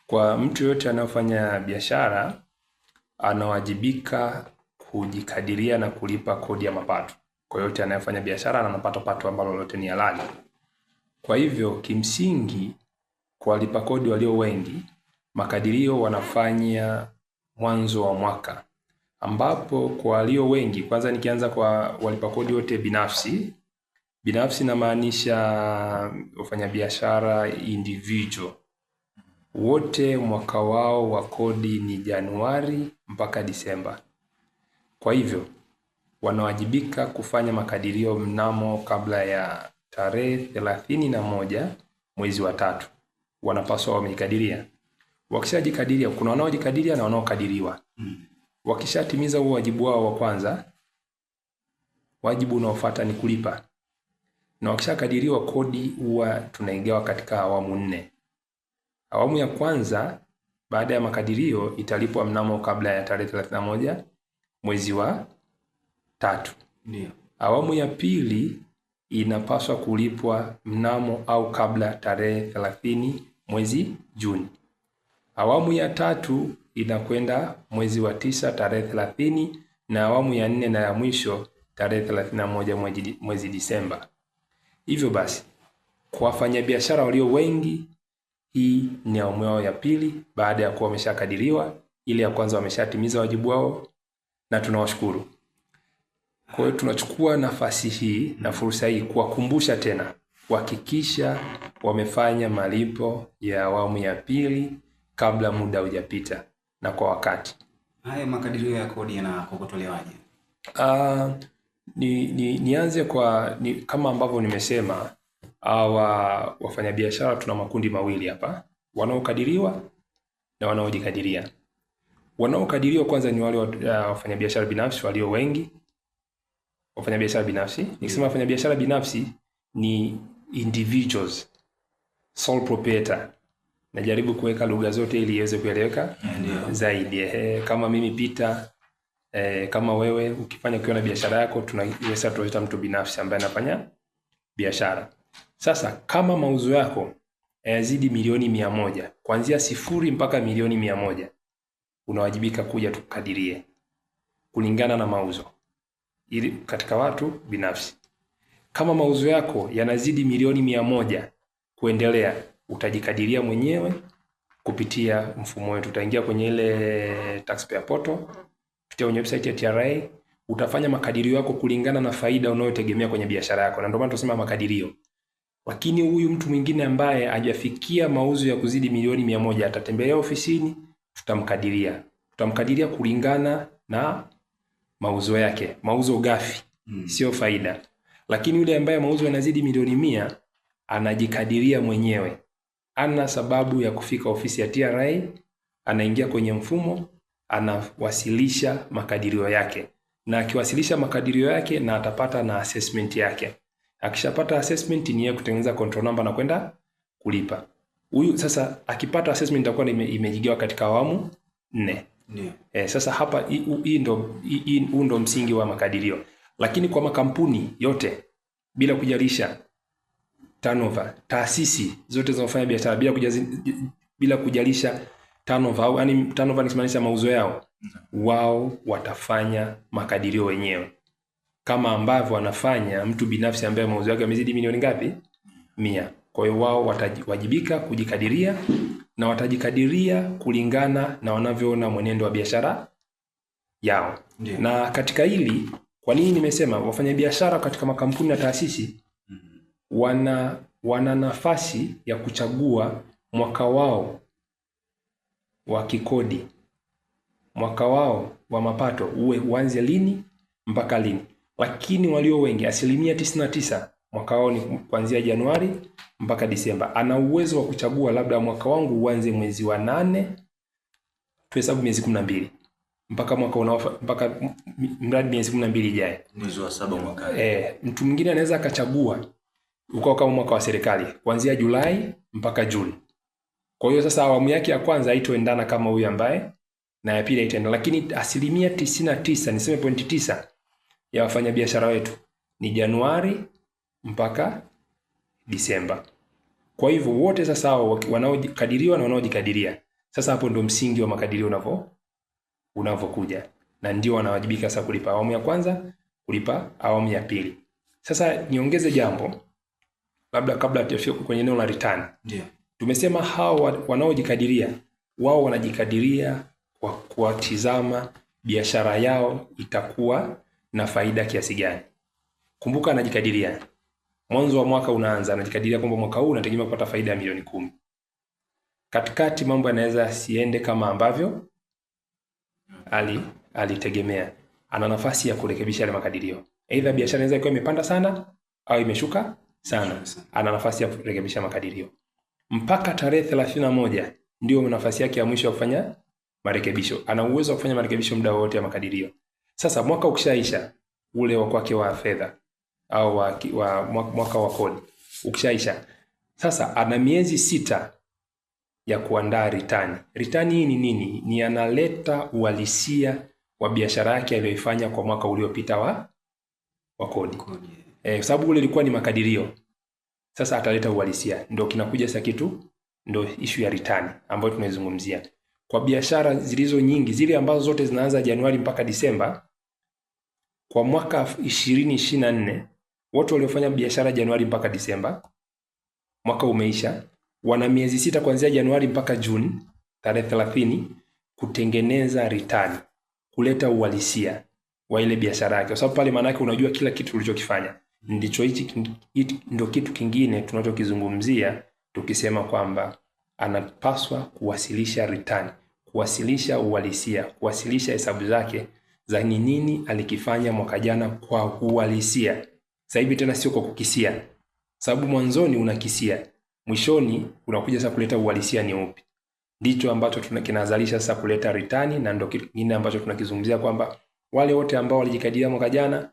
Kwa mtu yote anayofanya biashara anawajibika kujikadiria na kulipa kodi ya mapato. Kwa yote anayofanya biashara anapata pato ambalo lote ni halali. Kwa hivyo kimsingi kwa walipa kodi walio wengi, makadirio wanafanya mwanzo wa mwaka. Ambapo kwa walio wengi, kwanza nikianza kwa walipa kodi wote binafsi na maanisha wafanyabiashara individual. Wote mwaka wao wa kodi ni Januari mpaka Disemba. Kwa hivyo wanawajibika kufanya makadirio mnamo kabla ya tarehe 31 mwezi wa 3. Wanapaswa wamejikadiria. Wakishajikadiria, kuna wanaojikadiria na wanaokadiriwa. Wakishatimiza huo wajibu wao wa kwanza, wajibu unaofuata ni kulipa. Na wakishakadiriwa, kodi huwa tunaigawa katika awamu 4. Awamu ya kwanza baada ya makadirio italipwa mnamo kabla ya tarehe 31 mwezi wa 3. Ndio. Awamu ya pili inapaswa kulipwa mnamo au kabla tarehe 30 mwezi Juni. Awamu ya 3 inakwenda mwezi wa 9 tarehe 30, na awamu ya 4 na ya mwisho tarehe 31 mwezi Disemba. Hivyo basi kwa wafanyabiashara walio wengi, hii ni awamu yao ya pili baada ya kuwa wameshakadiriwa. Ile ya kwanza wameshatimiza wajibu wao na tunawashukuru. Kwa hiyo tunachukua nafasi hii na fursa hii kuwakumbusha tena kuhakikisha wamefanya malipo ya awamu ya pili kabla muda hujapita na kwa wakati. Haya makadirio ya kodi yanakokotolewaje? Nianze kama ambavyo nimesema, wafanyabiashara tuna makundi mawili hapa, wanaokadiriwa na wanaojikadiria. Wanaokadiriwa kwanza ni wale wafanyabiashara binafsi walio wengi. Wafanyabiashara binafsi, nikisema wafanyabiashara binafsi ni individuals, sole proprietor. Najaribu kuweka lugha zote ili iweze kueleweka zaidi. Kama mimi Peter, kama wewe ukiwa na biashara yako, tunaita mtu binafsi ambaye anafanya biashara. Sasa kama mauzo yako yazidi milioni 100, kuanzia 0 mpaka milioni 100, unawajibika kuja tukadirie kulingana na mauzo ili katika watu binafsi. Kama mauzo yako yanazidi milioni 100 kuendelea, utajikadiria mwenyewe kupitia mfumo wetu. Utaingia kwenye ile taxpayer portal, kupitia kwenye website ya TRA, utafanya makadirio yako kulingana na faida unayotegemea kwenye biashara yako. Na ndio maana tunasema makadirio. Lakini huyu mtu mwingine ambaye hajafikia mauzo ya kuzidi milioni 100 atatembelea ofisini, tutamkadiria kulingana na mauzo yake, mauzo ghafi, sio faida. Lakini yule ambaye mauzo yanazidi milioni 100 anajikadiria mwenyewe. Ana sababu ya kufika ofisi ya TRA, anaingia kwenye mfumo, anawasilisha makadirio yake. Na akiwasilisha makadirio yake na atapata na assessment yake. Akishapata assessment ni yeye kutengeneza control number na kwenda kulipa. Huyu sasa akipata assessment itakuwa imejigawa katika awamu 4. Ndio. Sasa hapa hii ndo msingi wa makadirio. Lakini kwa makampuni yote bila kujalisha turnover, taasisi zote zinazofanya biashara bila kujalisha turnover, au yani turnover nikimaanisha mauzo yao, wao watafanya makadirio wenyewe. Kama ambavyo wanafanya mtu binafsi ambaye mauzo yake yamezidi milioni ngapi? 100. Kwa hiyo wao watawajibika kujikadiria na watajikadiria kulingana na wanavyoona mwenendo wa biashara yao. Ndiyo. Na katika hili, kwa nini nimesema wafanyabiashara katika makampuni na taasisi wana nafasi ya kuchagua mwaka wao wa kikodi, mwaka wao wa mapato uanze lini mpaka lini. Lakini walio wengi, 99%, mwaka wao ni kuanzia Januari mpaka Disemba. Ana uwezo wa kuchagua labda mwaka wangu uanze mwezi wa 8, tuhesabu miezi 12 mpaka mpaka mradi miezi 12 ijaye, mwezi wa 7 mwaka. Mtu mwingine anaweza akachagua ukao kama mwaka wa serikali kuanzia Julai mpaka Juni. Kwa hiyo sasa awamu yake ya kwanza haitoendana kama huyu ambaye, na ya pili haitaendana. Lakini 99%, niseme 0.9 ya wafanyabiashara wetu ni Januari mpaka Disemba. Kwa hivyo wote sasa wanaokadiriwa na wanaojikadiria Sasa hapo ndo msingi wa makadirio unavyokuja, na ndio wanawajibika sasa kulipa awamu ya kwanza, kulipa awamu ya pili. Sasa niongeze jambo labda kabla tufike kwenye eneo la return. Ndio. Tumesema hao wanaojikadiria, wao wanajikadiria kwa kuwatizama biashara yao itakuwa na faida kiasi gani. Kumbuka anajikadiria. Mwanzo wa mwaka unaanza, anajikadiria kwamba mwaka huu unategemea kupata faida ya milioni 10. Katikati mambo yanaweza siende kama ambavyo alitegemea. Ana nafasi ya kurekebisha yale makadirio. Aidha biashara inaweza kuwa imepanda sana au imeshuka sana. Ana nafasi ya kurekebisha makadirio. Mpaka tarehe 31 ndio nafasi yake ya mwisho ya kufanya marekebisho. Ana uwezo wa kufanya marekebisho muda wote ya makadirio. Sasa mwaka ukishaisha, ule wa kwake wa fedha au mwaka wa kodi ukishaisha, sasa ana miezi 6 ya kuandaa return. Return hii ni nini? Ni analeta uhalisia wa biashara yake aliyoifanya kwa mwaka uliopita wa kodi. Sababu ule ilikuwa ni makadirio. Sasa ataleta uhalisia. Ndio kinakuja sasa kitu, ndio issue ya return ambayo tunaizungumzia. Kwa biashara zilizo nyingi, zile ambazo zote zinaanza Januari mpaka Disemba, kwa mwaka 2024, watu waliofanya biashara Januari mpaka Disemba, mwaka umeisha, wana miezi 6 kuanzia Januari mpaka Juni tarehe 30 kutengeneza return, kuleta uhalisia wa ile biashara yake. Kwa sababu pale maana yake unajua kila kitu ulichokifanya. Ndicho hichi ndio kitu kingine tunachokizungumzia tukisema kwamba anapaswa kuwasilisha return, kuwasilisha uhalisia, kuwasilisha hesabu zake za nini alikifanya mwaka jana kwa uhalisia. Sasa hivi tena sio kwa kukisia. Sababu mwanzoni unakisia, mwishoni unakuja sasa kuleta uhalisia ni upi. Ndicho ambacho kinazalisha sasa kuleta return, na ndio kitu kingine ambacho tunakizungumzia kwamba wale wote ambao walijikadiria mwaka jana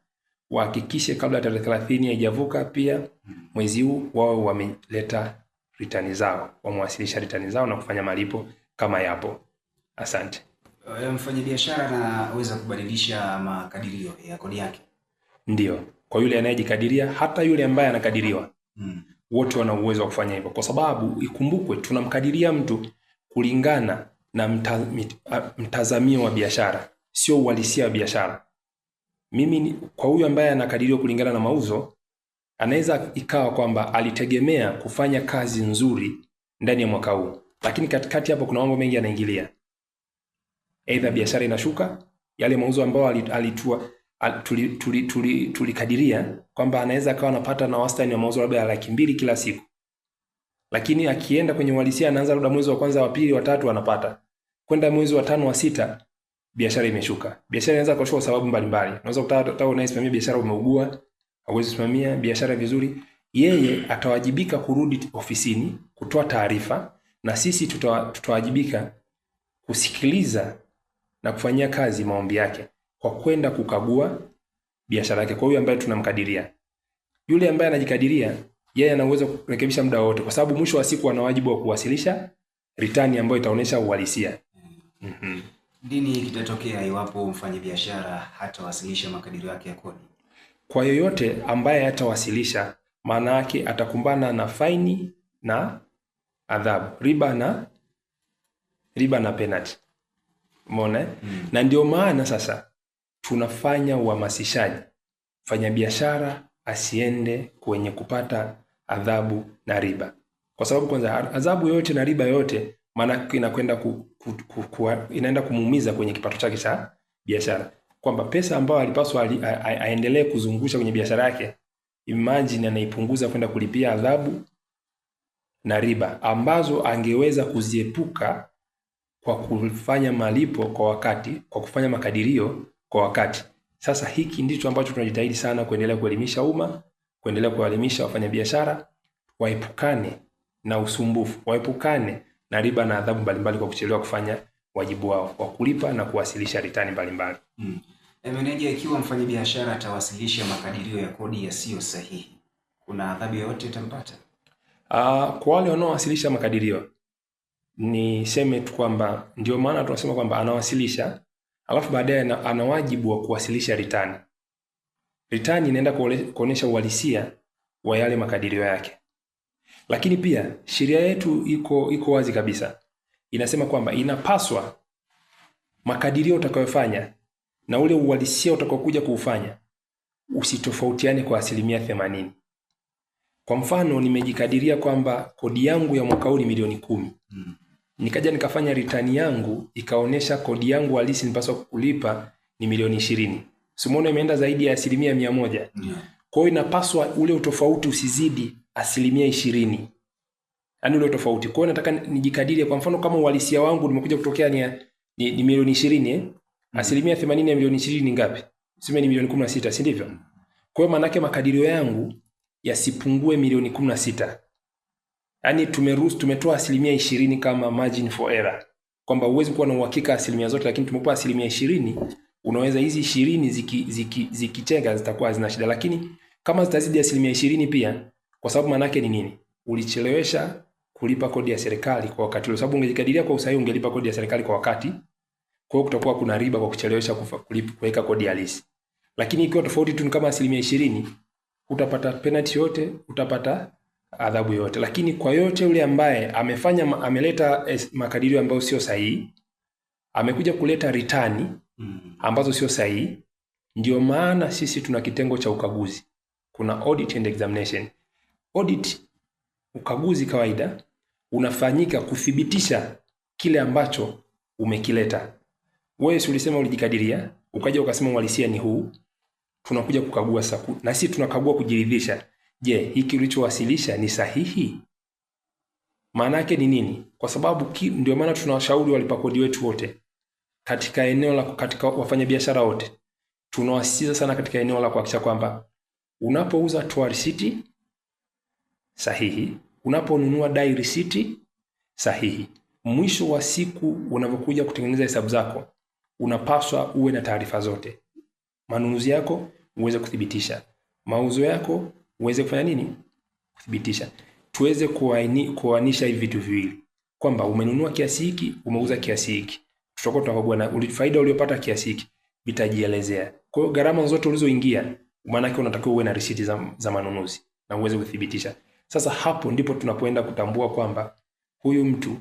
wahakikishe kabla tarehe 30 haijavuka pia mwezi huu wao wameleta return zao, wamewasilisha return zao na kufanya malipo kama yapo. Asante. Mfanyabiashara anaweza kubadilisha makadirio ya kodi yake? Ndio. Kwa yule anayejikadiria, hata yule ambaye anakadiriwa. Wote wana uwezo wa kufanya hivyo, kwa sababu ikumbukwe tunamkadiria mtu kulingana na mtazamio wa biashara, sio uhalisia wa biashara. Kwa huyu ambaye anakadiriwa kulingana na mauzo, anaweza ikawa kwamba alitegemea kufanya kazi nzuri ndani ya mwaka huu, lakini katikati hapo kuna mambo mengi yanaingilia. Aidha biashara inashuka, yale mauzo ambayo tulikadiria kwamba anaweza akawa anapata na wastani wa mauzo labda ya 200,000 kila siku, lakini akienda kwenye uhalisia anaanza labda mwezi wa kwanza, wa pili, wa tatu anapata, kwenda mwezi wa 5, wa 6 biashara imeshuka. Biashara inaweza kushuka sababu mbalimbali. Unaweza kutaka unaisimamia biashara umeugua, hauwezi kusimamia biashara vizuri. Yeye atawajibika kurudi ofisini kutoa taarifa, na sisi tutawajibika kusikiliza na kufanyia kazi maombi yake kwa kwenda kukagua biashara yake. Kwa hiyo ambaye tunamkadiria, yule ambaye anajikadiria, yeye ana uwezo kurekebisha muda wote, kwa sababu mwisho wa siku ana wajibu wa kuwasilisha return ambayo itaonesha uhalisia. Nini kitatokea iwapo mfanyabiashara hatawasilisha makadirio yake ya kodi? Kwa yoyote ambaye hatawasilisha, maana yake atakumbana na faini na adhabu, riba na penalty. Umeona? Na ndio maana sasa tunafanya uhamasishaji, mfanyabiashara asiende kwenye kupata adhabu na riba. Kwa sababu kwanza adhabu yote na riba yote maana inakwenda inaenda kumuumiza kwenye kipato chake cha biashara, kwamba pesa ambayo alipaswa aendelee kuzungusha kwenye biashara yake, imagine anaipunguza kwenda kulipia adhabu na riba ambazo angeweza kuziepuka kwa kufanya malipo kwa wakati, kwa kufanya makadirio kwa wakati. Sasa hiki ndicho ambacho tunajitahidi sana kuendelea kuelimisha umma, kuendelea kuelimisha wafanyabiashara waepukane na usumbufu, waepukane na riba na adhabu mbalimbali kwa kuchelewa kufanya wajibu wao wa kulipa na kuwasilisha return mbalimbali. Meneja, ikiwa mfanyabiashara atawasilisha makadirio ya kodi yasiyo sahihi, kuna adhabu yoyote itampata? Kwa wale wanaowasilisha makadirio, niseme tu kwamba ndio maana tunasema kwamba anawasilisha, alafu baadaye ana wajibu wa kuwasilisha return. Return inaenda kuonesha uhalisia wa yale makadirio yake. Lakini pia sheria yetu iko wazi kabisa. inasema kwamba inapaswa makadirio utakayofanya na ule uhalisia utakaokuja kuufanya usitofautiane kwa 80%. Kwa mfano nimejikadiria kwamba kodi yangu ya mwaka huu ni milioni 10. Nikaja nikafanya return yangu ikaonesha kodi yangu halisi nipaswa kulipa ni milioni 20. Simuona imeenda zaidi ya 100%. Kwa hiyo inapaswa ule utofauti usizidi 20%. Yaani ule utofauti. Kwa hiyo nataka nijikadirie, kwa mfano kama uhalisia wangu nimekuja kutokea ni milioni 20, 80% ya milioni 20 ni ngapi? Sema ni milioni 16, si ndivyo? Kwa hiyo maana yake makadirio yangu yasipungue milioni 16. Yaani tumetoa 20% kama margin for error. Kwamba uwezi kuwa na uhakika 80% zote, lakini tumekupa 20%, unaweza hizi 20 zikichenga zitakuwa zina shida. Lakini kama zitazidi 20% pia, kwa sababu maana yake ni nini? Ulichelewesha kulipa kodi ya serikali kwa wakati ule. Sababu ungejikadiria kwa usahihi ungelipa kodi ya serikali kwa wakati. Kwa hiyo kutakuwa kuna riba kwa kuchelewesha kuweka kodi halisi. Lakini ikiwa tofauti tu kama 20%, utapata penalty yote, utapata adhabu yote. Lakini kwa yote yule ambaye ameleta makadirio ambayo sio sahihi, amekuja kuleta return ambazo sio sahihi, ndio maana sisi tuna kitengo cha ukaguzi. Kuna audit and examination. Audit, ukaguzi kawaida unafanyika kuthibitisha kile ambacho umekileta. Wewe ulisema ulijikadiria, ukaja ukasema uhalisia ni huu, tunakuja kukagua sasa. Na sisi tunakagua kujiridhisha, je, hiki ulichowasilisha ni sahihi? Maana yake ni nini? Kwa sababu ndio maana tunawashauri walipa kodi wetu wote katika eneo la katika wafanyabiashara wote. Tunawasisitiza sana katika eneo la kuhakikisha kwamba unapouza toa risiti sahihi, unaponunua dai risiti sahihi. Mwisho wa siku unapokuja kutengeneza hesabu zako, unapaswa uwe na taarifa zote. Manunuzi yako uweze kuthibitisha, mauzo yako uweze kufanya nini? Kuthibitisha. Tuweze kuanisha hivi vitu viwili, kwamba umenunua kiasi hiki, umeuza kiasi hiki. Tutakuwa tunakagua na faida uliyopata kiasi hiki, vitajielezea. Kwa hiyo gharama zote ulizoingia, maana yake unatakiwa uwe na risiti za manunuzi na uweze kuthibitisha. Sasa hapo ndipo tunapoenda kutambua kwamba huyu mtu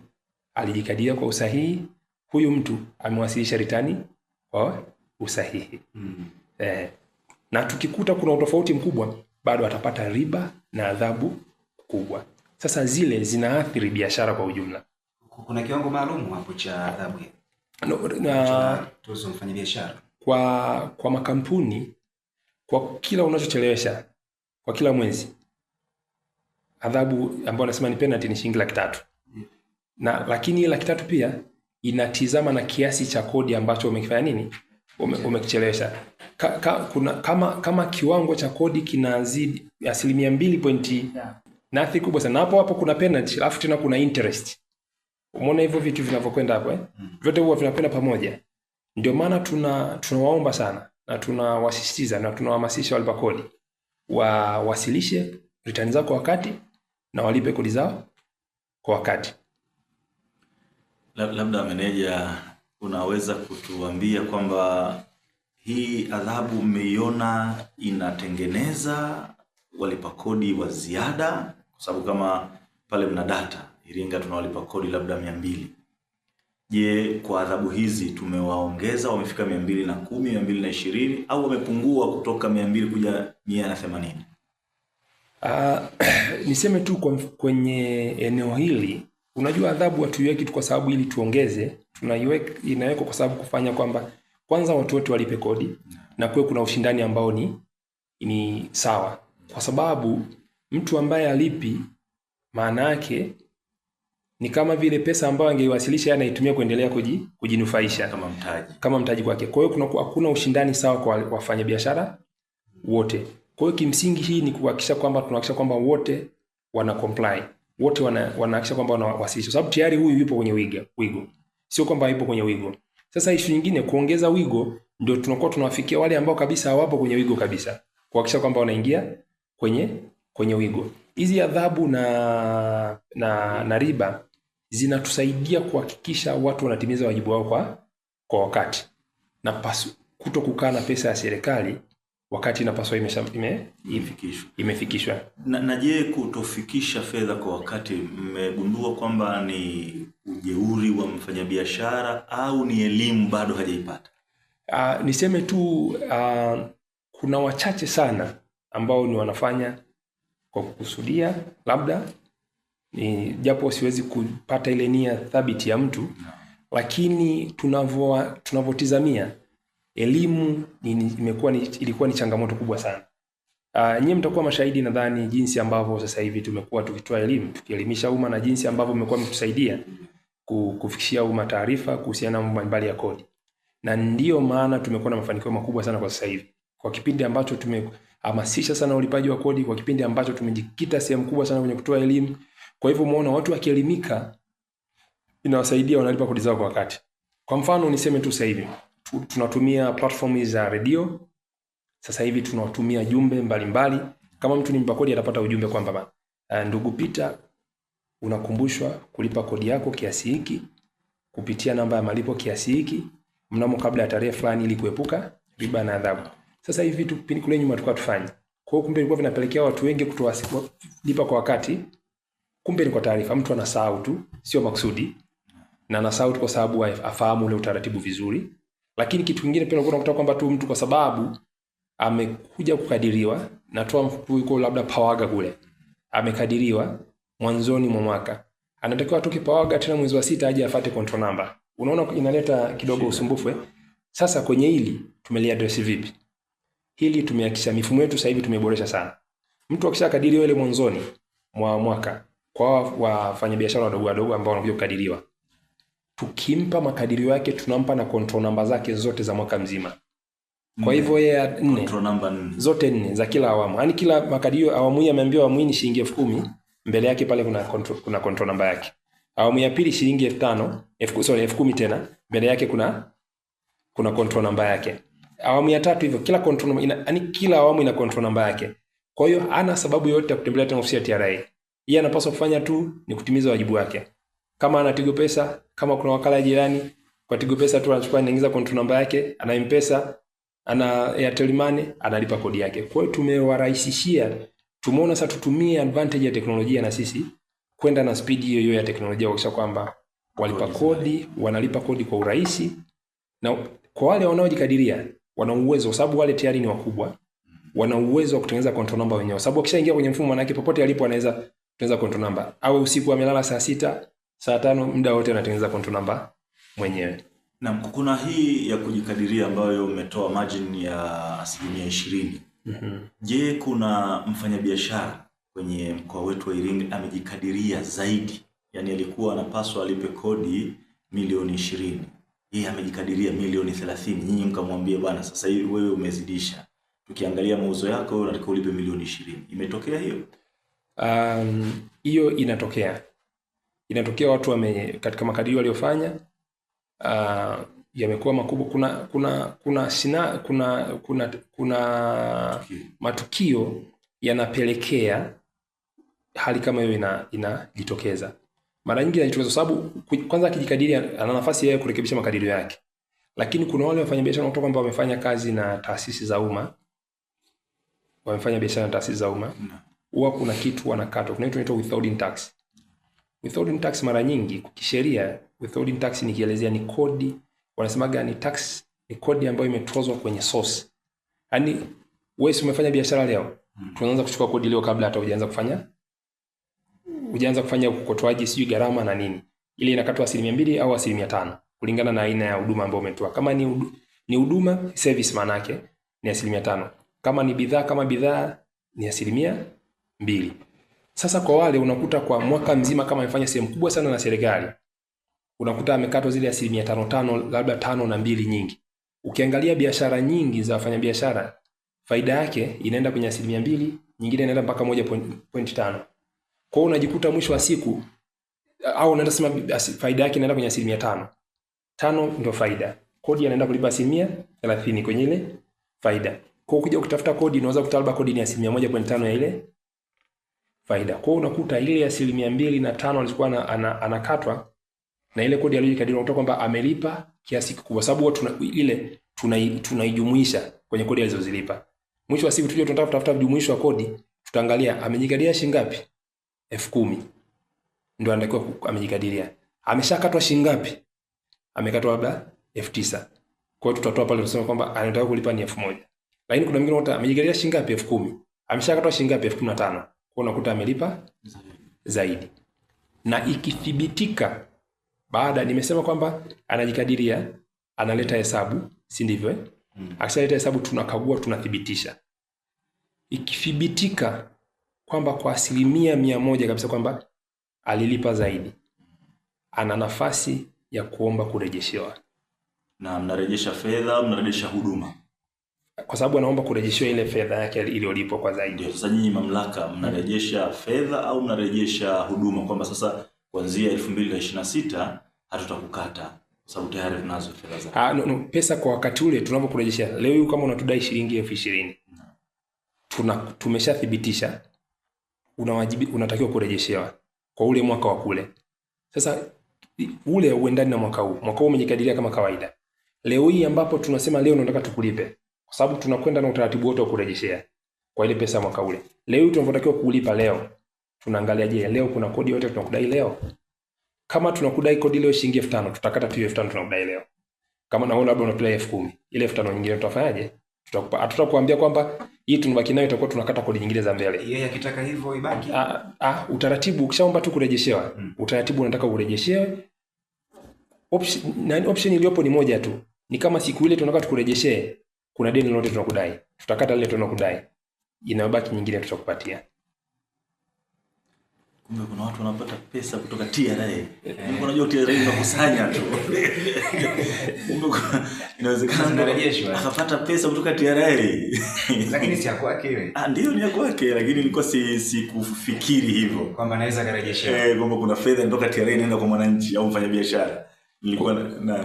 alijikadiria kwa usahihi, huyu mtu amewasilisha ritani kwa usahihi. Na tukikuta kuna utofauti mkubwa, bado atapata riba na adhabu kubwa. Sasa zile zinaathiri biashara kwa ujumla. Kuna kiwango maalum hapo cha adhabu tuzo mfanya biashara kwa makampuni, kwa kila unachochelewesha kwa kila mwezi, adhabu ambayo nasema ni penalty ni shilingi 300,000. Na lakini ile 300,000 pia inatizama na kiasi cha kodi ambacho umekifanya nini? Umekichelewesha. Kama kiwango cha kodi kinazidi 2%, nathi kubwa sana. Hapo kuna penalty, alafu tena kuna interest. Umeona hivyo vitu vinavyokwenda hapo Vyote huwa vinakwenda pamoja. Ndio maana tunawaomba sana na tunawasisitiza na tunawahamasisha walipa kodi wawasilishe return zao kwa wakati na walipe kodi zao kwa wakati. Labda meneja, unaweza kutuambia kwamba hii adhabu mmeiona inatengeneza walipa kodi wa ziada? Kwa sababu kama pale mna data Iringa tunawalipa kodi labda 200. Je, kwa adhabu hizi tumewaongeza, wamefika 210, 220 au wamepungua kutoka 200 kuja 180? Niseme tu kwenye eneo hili, unajua adhabu hatuiweki tu kwa sababu ili tuongeze, inawekwa kwa sababu kufanya kwamba kwanza watu wote walipe kodi na kuwe kuna ushindani ambao ni sawa. Kwa sababu mtu ambaye alipi, maana yake ni kama vile pesa ambayo angeiwasilisha anaitumia kuendelea kujinufaisha kama mtaji kwake. Kwa hiyo hakuna ushindani sawa kwa wafanyabiashara wote. Kwa hiyo kimsingi hii ni kuhakikisha kwamba wote wana comply. Wote wanahakikisha kwamba wanawasilisha. Sababu tayari huyu yupo kwenye wigo. Sio kwamba yupo kwenye wigo. Sasa issue nyingine, kuongeza wigo, ndio tunakuwa tunawafikia wale ambao kabisa hawapo kwenye wigo kabisa. Kuhakikisha kwamba wanaingia kwenye wigo. Hizi adhabu na riba zinatusaidia kuhakikisha watu wanatimiza wajibu wao kwa wakati. Na kuto kukaa na pesa ya serikali wakati inapaswa imefikishwa. Na je, kutofikisha fedha kwa wakati mmegundua kwamba ni ujeuri wa mfanyabiashara au ni elimu bado hajaipata? Niseme tu kuna wachache sana ambao ni wanafanya kwa kukusudia, labda ni japo siwezi kupata ile nia thabiti ya mtu, lakini tunavotizamia elimu ilikuwa ni changamoto kubwa sana. Nyinyi mtakuwa mashahidi nadhani jinsi ambavyo sasa hivi tumekuwa tukitoa elimu, tukielimisha umma na jinsi ambavyo mmekuwa mkitusaidia kufikishia umma taarifa kuhusiana na mambo mbalimbali ya kodi. Na ndiyo maana tumekuwa na mafanikio makubwa sana kwa sasa hivi. Kwa kipindi ambacho tumehamasisha sana ulipaji wa kodi, kwa kipindi ambacho tumejikita sehemu kubwa sana kwenye kutoa elimu. Kwa hivyo umeona watu wakielimika inawasaidia wanalipa kodi zao kwa wakati. Kwa mfano niseme tu sasa hivi tunatumia platform za radio. Sasa hivi tunatumia jumbe mbalimbali. Kama mtu ni mlipa kodi atapata ujumbe kwamba ndugu Peter, unakumbushwa kulipa kodi yako kiasi hiki kupitia namba ya malipo kiasi hiki mnamo kabla ya tarehe fulani ili kuepuka riba na adhabu. Sasa hivi vitu kule nyuma tulikuwa tufanye. Kwa hiyo kumbe ilikuwa vinapelekea watu wengi kutolipa kwa wakati. Kumbe ni kwa taarifa, mtu anasahau tu, sio makusudi. Na anasahau tu kwa sababu afahamu ule utaratibu vizuri. Lakini kitu kingine pia unakuta kwamba tu mtu kwa sababu amekuja kukadiriwa, natoa mtu yuko labda Pawaga kule, amekadiriwa mwanzoni mwa mwaka, anatakiwa atoke Pawaga tena mwezi wa 6 aje afuate control number. Unaona inaleta kidogo usumbufu. Sasa kwenye hili tumeliaddress vipi? Hili tumehakikisha mifumo yetu sasa hivi tumeboresha sana. Mtu akishakadiriwa ile mwanzoni mwa mwaka, kwa wafanyabiashara wadogo wadogo ambao wanakuja kukadiriwa, tukimpa makadirio yake tunampa na control number zake zote za mwaka mzima. Kwa hivyo yeye control number zote 4 za kila awamu. Yaani kila makadirio awamu hii ameambiwa awamu hii ni shilingi 10,000, mbele yake pale kuna control number yake. Awamu ya pili shilingi 5,000, 10,000 tena, mbele yake kuna control number yake. Awamu ya tatu hivyo kila control number yaani kila awamu ina control number yake. Kwa hiyo hana sababu yote ya kutembelea tena ofisi ya TRA. Yeye anapaswa kufanya tu ni kutimiza wajibu wake. Kama ana Tigo Pesa, kama kuna wakala jirani, kwa Tigo Pesa tu anachukua anaingiza control number yake, ana M-Pesa, ana Airtel Money, analipa kodi yake. Kwa hiyo tumewarahisishia, tumeona sasa tutumie advantage ya teknolojia na sisi kwenda na speed hiyo ya teknolojia kuhakikisha kwamba walipa kodi, wanalipa kodi kwa urahisi. Na kwa wale wanaojikadiria, wana uwezo kwa sababu wale tayari ni wakubwa, wana uwezo wa kutengeneza control number wenyewe. Sababu akishaingia kwenye mfumo manake popote alipo anaweza kutengeneza control number. Au usiku amelala saa 6, saa 5, muda wote anatengeneza control number mwenyewe. Na kuna hii ya kujikadiria ambayo umetoa margin ya 20%. Je, kuna mfanyabiashara kwenye mkoa wetu wa Iringa amejikadiria zaidi? Yaani alikuwa anapaswa alipe kodi milioni 20. Yeye amejikadiria milioni 30. Nyinyi mkamwambia bwana sasa hivi wewe umezidisha. Tukiangalia mauzo yako unatakiwa ulipe milioni 20. Imetokea hiyo? Hiyo inatokea. Inatokea watu katika makadirio waliofanya yamekuwa makubwa. Kuna matukio yanapelekea hali kama hiyo inajitokeza. Mara nyingi inajitokeza sababu kwanza akijikadiria ana nafasi yeye kurekebisha makadirio yake. Lakini kuna wale wafanyabiashara kutoka ambao wamefanya kazi na taasisi za umma. Wamefanya biashara na taasisi za umma. Huwa kuna kitu wanakatwa. Kuna kitu inaitwa withholding tax. Withholding tax mara nyingi kisheria, withholding tax nikielezea ni kodi, wanasemaga ni tax, ni kodi ambayo imetozwa kwenye source. Yaani wewe umefanya biashara leo, tunaanza kuchukua kodi leo kabla hata hujaanza kufanya ukotoaji sijui gharama na nini. Ile inakatwa 2% au 5% kulingana na aina ya huduma ambayo umetoa. Kama ni huduma service manake ni 5%. Kama ni bidhaa ni 2%. Sasa kwa wale unakuta kwa mwaka mzima kama amefanya sehemu kubwa sana na serikali, unakuta amekatwa zile 5%, labda 5 na 2 nyingi. Ukiangalia biashara nyingi za wafanyabiashara, faida yake inaenda kwenye 2%, nyingine inaenda mpaka 1.5. Kwa hiyo unajikuta mwisho wa siku au unaenda sema faida yake inaenda kwenye 5%. 5 ndio faida. Kodi anaenda kulipa 30% kwenye ile faida. Kwa hiyo ukija kutafuta kodi unaweza kutalaba kodi ni 1.5 ya ile faida. Kwa hiyo unakuta ile ya 205 alizokuwa anakatwa na ile kodi aliyokadiriwa unakuta kwamba amelipa kiasi kikubwa sababu tunaijumuisha kwenye kodi alizozilipa. Mwisho wa siku tuje tunataka kutafuta mjumuisho wa kodi, tutaangalia amejikadiria shilingi ngapi? 10,000. Ndio anatakiwa amejikadiria. Ameshakatwa shilingi ngapi? Amekatwa labda 9,000. Kwa hiyo tutatoa pale tuseme kwamba anataka kulipa ni 1,000. Lakini kuna mwingine unakuta amejikadiria shilingi ngapi? 10,000. Ameshakatwa shilingi ngapi? 15,000. Kwa hiyo unakuta amelipa zaidi. Na ikithibitika baada, nimesema kwamba anajikadiria, analeta hesabu, si ndivyo? Akishaleta hesabu tunakagua, tunathibitisha. Ikithibitika kwamba kwa 100% kabisa kwamba alilipa zaidi, ana nafasi ya kuomba kurejeshewa. Na mnarejesha fedha au mnarejesha huduma? Kwa sababu anaomba kurejeshewa ile fedha yake iliyolipwa kwa zaidi. Ndio sasa nyinyi mamlaka mnarejesha fedha au mnarejesha huduma, kwamba sasa kuanzia 2026 hatutakukata kwa sababu tayari tunazo fedha zako? No, pesa kwa wakati ule tunapokurejeshea. Leo hii kama unatudai shilingi 20,000, tumeshathibitisha unatakiwa kurejeshewa kwa ule mwaka wa kule. Sasa ule uendani na mwaka huu. Mwaka huu umejikadiria kama kawaida. Leo hii ambapo tunasema leo tunataka tukulipe, kwa sababu tunakwenda na utaratibu wote wa kurejeshea kwa ile pesa mwaka ule. Leo hii tunatakiwa kulipa leo. Tunaangalia, je, leo kuna kodi yote tunakudai leo? Kama tunakudai kodi leo shilingi 5,000, tutakata tu 5,000 tunakudai leo. Kama naona labda unatudai 10,000, ile 5,000 nyingine tutafanyaje? Tutakupa, hatutakuambia kwamba hii tunabaki nayo, itakuwa tunakata kodi nyingine za mbele. Yeye akitaka hivyo ibaki. Utaratibu ukishaomba tu kurejeshewa, utaratibu unataka urejeshewe. Option iliyopo ni moja tu. Ni kama siku ile tunataka tukurejeshee, kuna deni lolote tunakudai, tutakata lile tunakudai. Inabaki nyingine tutakupatia. Kumbe kuna watu wanapata pesa kutoka TRA. Unajua TRA inakusanya tu. Kumbe inawezekana zinarejeshwa. Akapata pesa kutoka TRA. Lakini si yako yake ile. Ndio ni yako yake, lakini nilikuwa sikufikiri hivyo. Kwamba anaweza kurejeshewa. Kwamba kuna fedha inatoka TRA inaenda kwa mwananchi au mfanyabiashara. Nilikuwa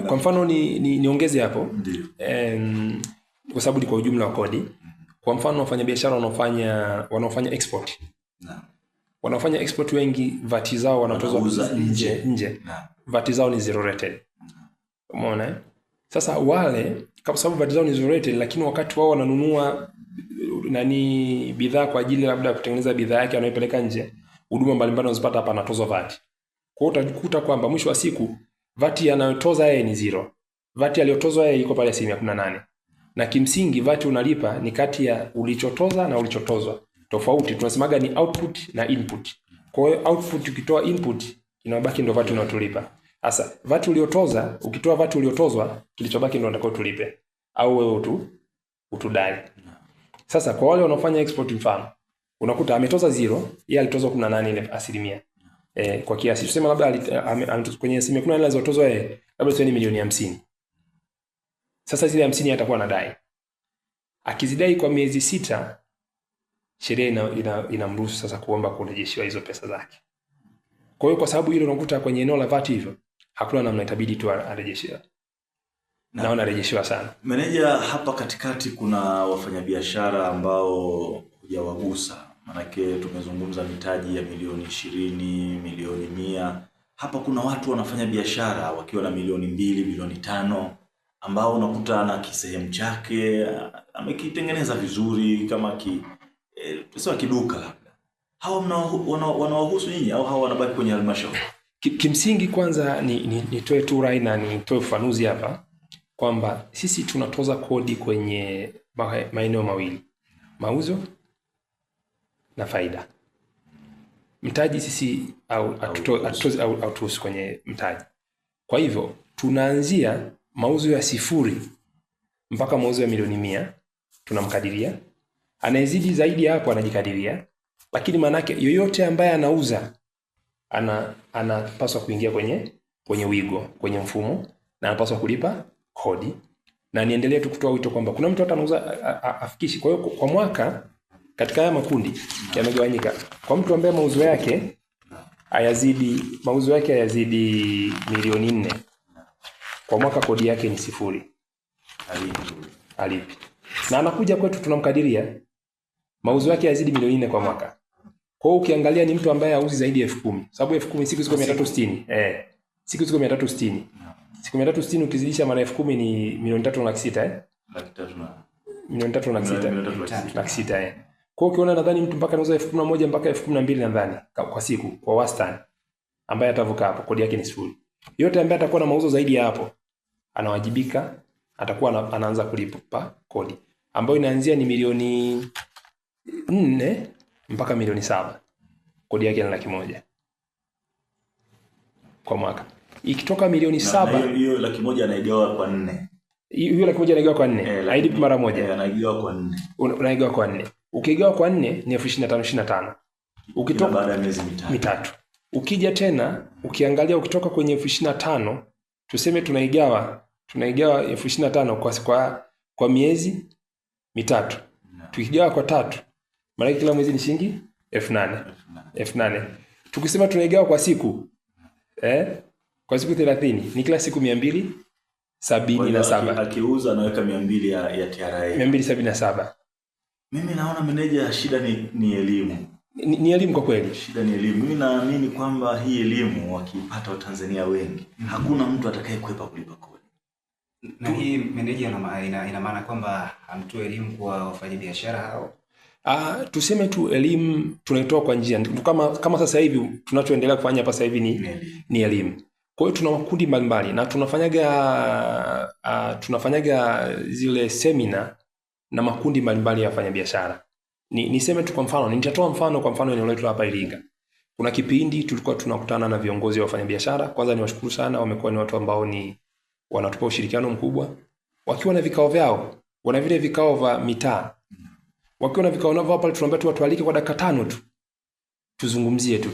kwa mfano niongeze hapo. Ndio. Kwa sababu ni kwa ujumla wa kodi. Kwa mfano wafanyabiashara wanaofanya export. Naam. Wanaofanya export wengi VAT zao wanatozwa nje. VAT zao ni zero rated. Umeona? Sasa wale kwa sababu VAT zao ni zero rated, lakini wakati wao wananunua bidhaa kwa ajili labda ya kutengeneza bidhaa yake anaipeleka nje, huduma mbalimbali wanazipata hapa, anatozwa VAT. Kwa hiyo utakuta kwamba mwisho wa siku VAT anayotoza yeye ni zero. VAT aliyotozwa yeye iko pale 18%. Na kimsingi VAT unalipa ni kati ya ulichotoza na ulichotozwa. Tofauti tunasemaga ni output na input. Kwa hiyo output ukitoa input inabaki ndio VAT unatolipa. Sasa VAT uliotoza, ukitoa VAT uliotozwa, kilichobaki ndio unataka tulipe au wewe utudai. Sasa kwa wale wanaofanya export mfano, unakuta ametoza 0, yeye alitozwa 18%. Kwa kiasi tuseme labda kwenye 18% alizotozwa yeye labda ni milioni 50. Sasa zile 50 atakuwa anadai. Akizidai kwa miezi 6, sheria inamruhusu sasa kuomba kurejeshewa hizo pesa zake. Kwa hiyo kwa sababu hilo unakuta kwenye eneo la VAT hivyo hakuna namna, itabidi tu arejeshewe. Naona arejeshewa sana. Meneja, hapa katikati kuna wafanyabiashara ambao hujawagusa. Manake tumezungumza mitaji ya milioni 20, milioni 100. Hapa kuna watu wanafanya biashara wakiwa na milioni 2, milioni 5, ambao unakuta na kisehemu chake amekitengeneza vizuri kama pesa kiduka labda. Hao wanawahusu nyinyi au hao wanabaki kwenye halmashauri? Kimsingi kwanza nitoe tu rai na nitoe ufafanuzi hapa kwamba sisi tunatoza kodi kwenye maeneo mawili: mauzo na faida. Mtaji sisi hatutozi kwenye mtaji. Kwa hivyo tunaanzia mauzo ya 0 mpaka mauzo ya milioni 100 tunamkadiria. Anayezidi zaidi hapo anajikadiria, lakini manake yoyote ambaye anauza anapaswa kuingia kwenye wigo, kwenye mfumo, na anapaswa kulipa kodi. Na niendelee tu kutoa wito kwamba kuna mtu anauza afikishi. Kwa hiyo kwa mwaka katika haya makundi yamegawanyika. Kwa mtu ambaye mauzo yake hayazidi milioni 4 kwa mwaka, kodi yake ni 0. Alipi. Na anakuja kwetu tunamkadiria mauzo yake yazidi milioni 4 kwa mwaka. Kwa hiyo ukiangalia ni mtu ambaye hauzi zaidi ya 10,000. Sababu 10,000 siku ziko 360. Siku ziko 360. Siku 360 ukizidisha mara 10,000 ni milioni 3 na 6 3 milioni 3 na 6 milioni 3 na 6 Kwa hiyo ukiona nadhani mtu mpaka anauza 11,000 mpaka 12,000 nadhani kwa siku kwa wastani, ambaye atavuka hapo kodi yake ni sifuri. Yote ambaye atakuwa na mauzo zaidi ya hapo anawajibika, atakuwa anaanza kulipa kodi ambayo inaanzia ni milioni 4 mpaka milioni 7. Kodi yake ni 100,000 kwa mwaka. Ikitoka milioni 7, hiyo 100,000 anaigawa kwa 4. Hiyo 100,000 anaigawa kwa 4. Hailipi mara moja. Anaigawa kwa 4. Unaigawa kwa 4. Ukigawa kwa 4 ni 25,000. Ukitoka baada ya miezi mitatu. Ukija tena ukiangalia ukitoka kwenye 25,000 tuseme tunaigawa 25,000 kwa miezi mitatu. Tukigawa kwa 3 maana kila mwezi ni shilingi 8,000. Tukisema tunaigawa kwa siku kwa siku 30 ni kila siku 277. Akiuza anaweka 200 ya TRA. 277. Mimi naona meneja, shida ni elimu. Ni elimu kwa kweli. Shida ni elimu. Mimi naamini kwamba hii elimu wakipata Watanzania wengi, hakuna mtu atakayekwepa kulipa kodi. Na hii meneja ina maana kwamba hamtoe elimu kwa wafanyabiashara hao. Tuseme tu elimu tunaitoa kwa njia kama sasa hivi tunachoendelea kufanya hapa sasa hivi ni elimu. Kwa hiyo tuna makundi mbalimbali na tunafanyaga zile semina na makundi mbalimbali ya wafanyabiashara. Niseme tu kwa mfano, nitatoa mfano kwa mfano eneo letu hapa Iringa. Kuna kipindi tulikuwa tunakutana na viongozi wa wafanyabiashara. Kwanza niwashukuru sana, wamekuwa ni watu ambao wanatupa ushirikiano mkubwa. Wakiwa na vikao vyao, wana vile vikao vya mitaa. Wakiwa na vikao nao pale tunaambia tu watu walike kwa dakika 5 tu. Tuzungumzie tu,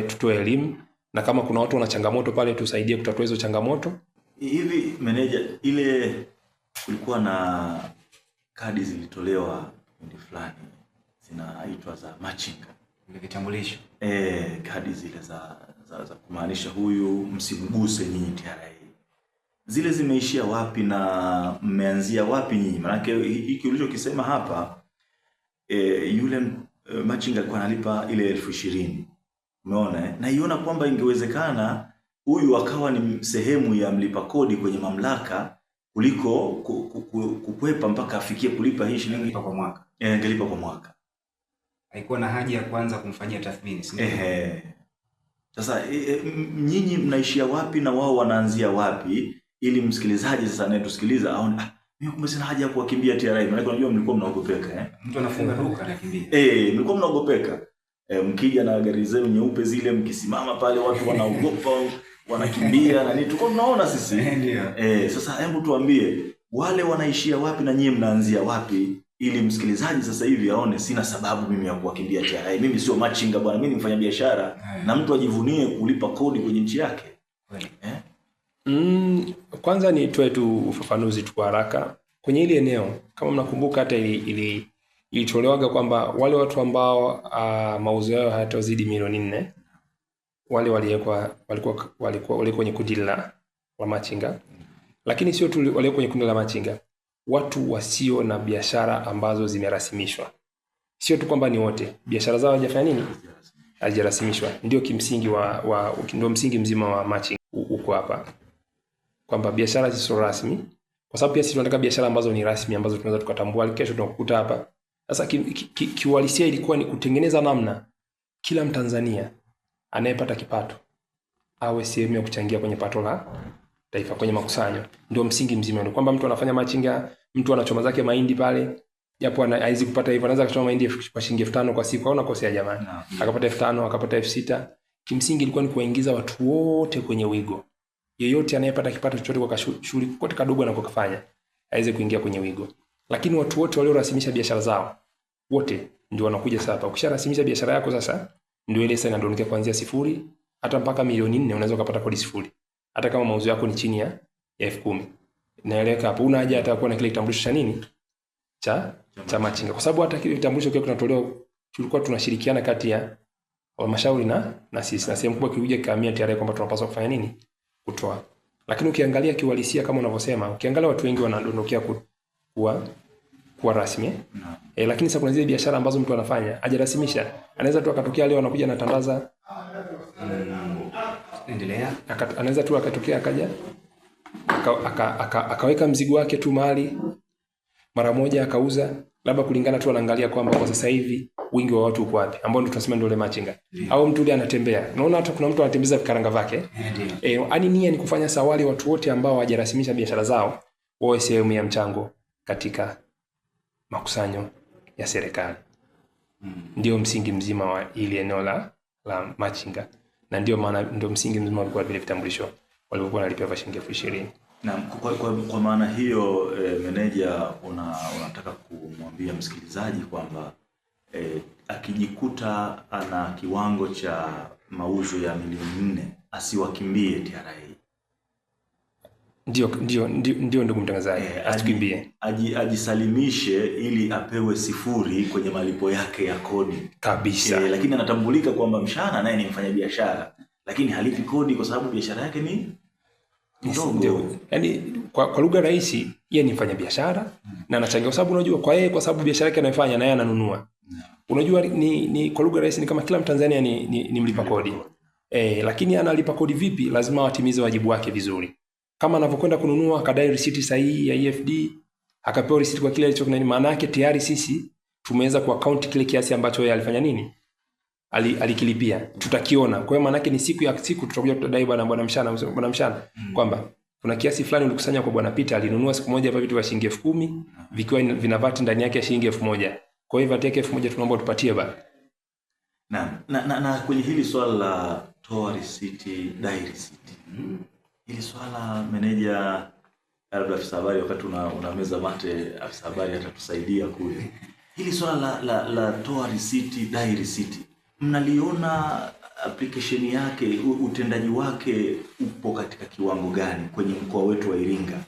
tutoe elimu, na kama kuna watu wana changamoto pale tusaidie kutatua hizo changamoto. Hivi meneja, ile kulikuwa na kadi zilitolewa kipindi fulani zinaitwa za machinga, ile vitambulisho. Kadi zile za kumaanisha huyu msimguse nyinyi TRA. Zile zimeishia wapi na mmeanzia wapi nyinyi? Maana hiki ulichokisema hapa, yule machinga alikuwa analipa ile 20,000. Umeona? Na iona kwamba ingewezekana huyu akawa ni sehemu ya mlipa kodi kwenye mamlaka kuliko kukwepa mpaka afikie kulipa hii shilingi kwa mwaka. Angelipa kwa mwaka. Haikuwa na haja ya kwanza kumfanyia tathmini, si ndio? Sasa nyinyi mnaishia wapi na wao wanaanzia wapi, ili msikilizaji sasa anayetusikiliza aone mimi kumbe sina haja ya kuwakimbia TRA. Maana unajua mlikuwa mnaogopeka mtu anafunga duka anakimbia. Mlikuwa mnaogopeka. Mkija na gari zenu nyeupe zile, mkisimama pale watu wanaogopa wanakimbia na nini, tulikuwa tunaona sisi. Sasa hebu tuambie wale wanaishia wapi na nyinyi mnaanzia wapi, ili msikilizaji sasa hivi aone sina sababu mimi ya kuwakimbia TRA. Mimi sio machinga bwana, mimi ni mfanyabiashara na mtu ajivunie kulipa kodi kwenye nchi yake. Kwanza nitoe tu ufafanuzi tu kwa haraka kwenye ile eneo. Kama mnakumbuka hata ilitolewaga kwamba wale watu ambao mauzo yao hayatazidi milioni 4 wale walikuwa kwenye kundi la machinga. Lakini sio tu wale kwenye kundi la machinga, watu wasio na biashara ambazo zimerasimishwa. Sio tu kwamba ni wote biashara zao hajafanya nini, hajarasimishwa. Ndio kimsingi ndio msingi mzima wa machinga uko hapa, kwamba biashara zisizo rasmi, kwa sababu pia sisi tunataka biashara ambazo ni rasmi, ambazo tunaweza tukatambua kesho tunakukuta hapa. Sasa kiuhalisia ilikuwa ni kutengeneza namna kila Mtanzania anayepata kipato awe sehemu ya kuchangia kwenye pato la taifa, kwenye makusanyo. Ndio msingi mzima, ndio kwamba mtu anafanya machinga, mtu anachoma zake mahindi pale, japo haizi kupata hivyo, anaweza kuchoma mahindi kwa shilingi 5,000 kwa siku, au nakosea jamani, akapata 5,000 akapata 6,000. Kimsingi ilikuwa ni kuingiza watu wote kwenye wigo. Yeyote anayepata kipato chochote kwa shughuli kote kadogo anakofanya aweze kuingia kwenye wigo. Lakini watu wote waliorasimisha biashara zao wote ndio wanakuja sasa hapa. Ukisharasimisha biashara yako sasa ndio ile sasa inaondoka kuanzia 0 hata mpaka milioni 4 unaweza kupata kodi 0. Hata kama mauzo yako ni chini ya 10,000. Naeleka hapo, una haja hata kuwa na kile kitambulisho cha nini? Cha machinga. Kwa sababu hata kile kitambulisho kile kinatolewa, tulikuwa tunashirikiana kati ya halmashauri na sisi. Na sehemu kubwa kilikuja kikamia TRA kwamba tunapaswa kufanya nini? Kutoa. Lakini ukiangalia kiuhalisia kama unavyosema, ukiangalia watu wengi wanadondokea kuwa rasmi. Lakini sasa kuna zile biashara ambazo mtu anafanya hajarasimisha. Anaweza tu akatokea leo anakuja na tandaza. Endelea. Anaweza tu akatokea akaja akaweka mzigo wake tu mahali, mara moja akauza, labda kulingana tu anaangalia kwamba kwa sasa hivi wingi wa watu uko wapi, ambao ndio tunasema ndio ile machinga. Au mtu yule anatembea. Unaona hata kuna mtu anatembeza vikaranga vyake. Yaani nia ni kufanya sawali watu wote ambao hawajarasimisha biashara zao wawe sehemu ya mchango katika makusanyo ya serikali. Ndio msingi mzima wa ile eneo la machinga. Na ndio maana ndio msingi mzima wa vile vitambulisho walivyokuwa wanalipa shilingi 20,000. Na kwa maana hiyo meneja unataka kumwambia msikilizaji kwamba akijikuta ana kiwango cha mauzo ya milioni 4 asiwakimbie TRA. Ndio ndugu mtangazaji, asikimbie. Ajisalimishe ili apewe 0 kwenye malipo yake ya kodi. Kabisa. Lakini anatambulika kwamba mshahara naye ni mfanyabiashara, lakini halipi kodi kwa sababu biashara yake ni ndogo. Yaani kwa lugha rahisi, yeye ni mfanyabiashara na anachangia kwa sababu unajua kwa sababu biashara yake anayofanya na yeye ananunua. Unajua ni kwa lugha rahisi ni kama kila Mtanzania ni mlipa kodi. Lakini analipa kodi vipi? Lazima atimize wajibu wake vizuri. Kama anavyokwenda kununua akadai risiti sahihi ya EFD, akapewa risiti kwa kile alichokinani, maana yake tayari sisi tumeweza ku account kile kiasi ambacho yeye alifanya nini? Alikilipia. Tutakiona. Kwa hiyo maana yake ni siku tutakuja tutadai bwana mshana kwamba kuna kiasi fulani ulikusanya kwa bwana Peter, alinunua siku moja hapa vitu vya shilingi 10,000 vikiwa vina VAT ndani yake ya shilingi 1,000. Kwa hiyo VAT yake 1,000 tunaomba tupatie bwana. Na kwenye hili swala la toa risiti, dai risiti. Hili swala meneja, labda afisa habari wakati unameza mate, afisa habari atatusaidia kule. Hili swala la toa risiti, dai risiti, mnaliona application yake, utendaji wake upo katika kiwango gani kwenye mkoa wetu wa Iringa?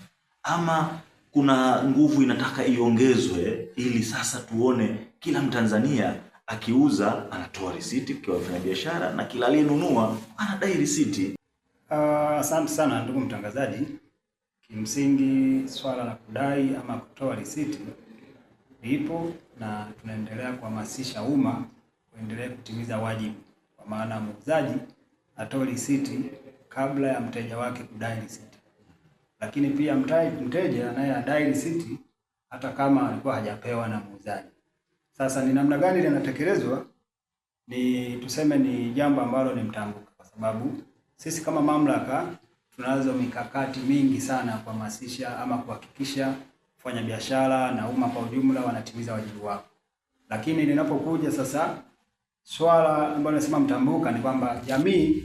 Ama kuna nguvu inataka iongezwe ili sasa tuone kila Mtanzania akiuza anatoa risiti kwa wafanyabiashara na kila aliyenunua anadai risiti? Asante sana ndugu mtangazaji. Kimsingi swala la kudai ama kutoa risiti lipo na tunaendelea kuhamasisha umma kuendelea kutimiza wajibu, kwa maana muuzaji atoe risiti kabla ya mteja wake kudai risiti. Lakini pia mteja naye adai risiti hata kama alikuwa hajapewa na muuzaji. Sasa ni namna gani linatekelezwa? Tuseme ni jambo ambalo ni mtambuka, kwa sababu sisi kama mamlaka tunazo mikakati mingi sana kuhamasisha ama kuhakikisha wafanya biashara na umma kwa ujumla wanatimiza wajibu wao. Lakini linapokuja sasa swala ambalo nasema mtambuka ni kwamba jamii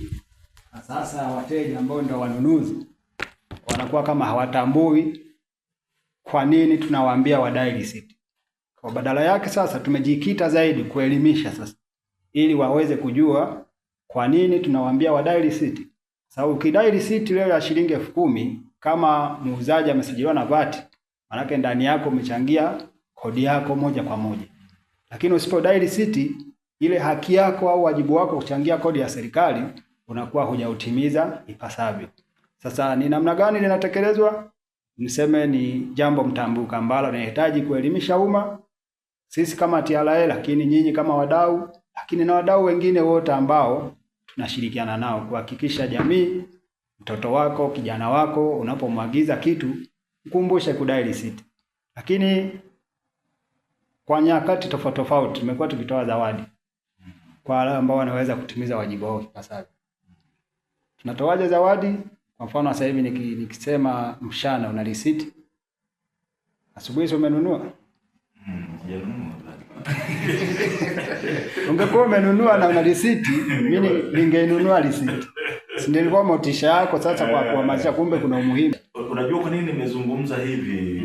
na sasa wateja ambao ndio wanunuzi wanakuwa kama hawatambui kwa nini tunawaambia wadai risiti. Kwa badala yake sasa tumejikita zaidi kuelimisha sasa ili waweze kujua kwa nini tunawaambia wadai risiti. Sababu ukidai risiti leo ya shilingi 10,000 kama muuzaji amesajiliwa na VAT, maana yake ndani yako umechangia kodi yako moja kwa moja. Lakini usipodai risiti, ile haki yako au wajibu wako kuchangia kodi ya serikali unakuwa hujautimiza ipasavyo. Sasa ni namna gani linatekelezwa? Niseme ni jambo mtambuka ambalo linahitaji kuelimisha umma, sisi kama TRA, lakini nyinyi kama wadau, lakini na wadau wengine wote ambao tunashirikiana nao kuhakikisha jamii, mtoto wako, kijana wako unapomwagiza kitu mkumbushe kudai risiti. Lakini kwa nyakati tofauti tumekuwa tukitoa zawadi kwa wale ambao wanaweza kutimiza wajibu wao ipasavyo. Tunatoaje zawadi? Kwa mfano sasa hivi nikisema mshana una risiti, asubuhi umenunua? Ungekuwa umenunua na una risiti, mimi ningeinunua risiti. Si nilikuwa motisha yako sasa kwa kuhamasisha kumbe kuna umuhimu. Unajua kwa nini nimezungumza hivi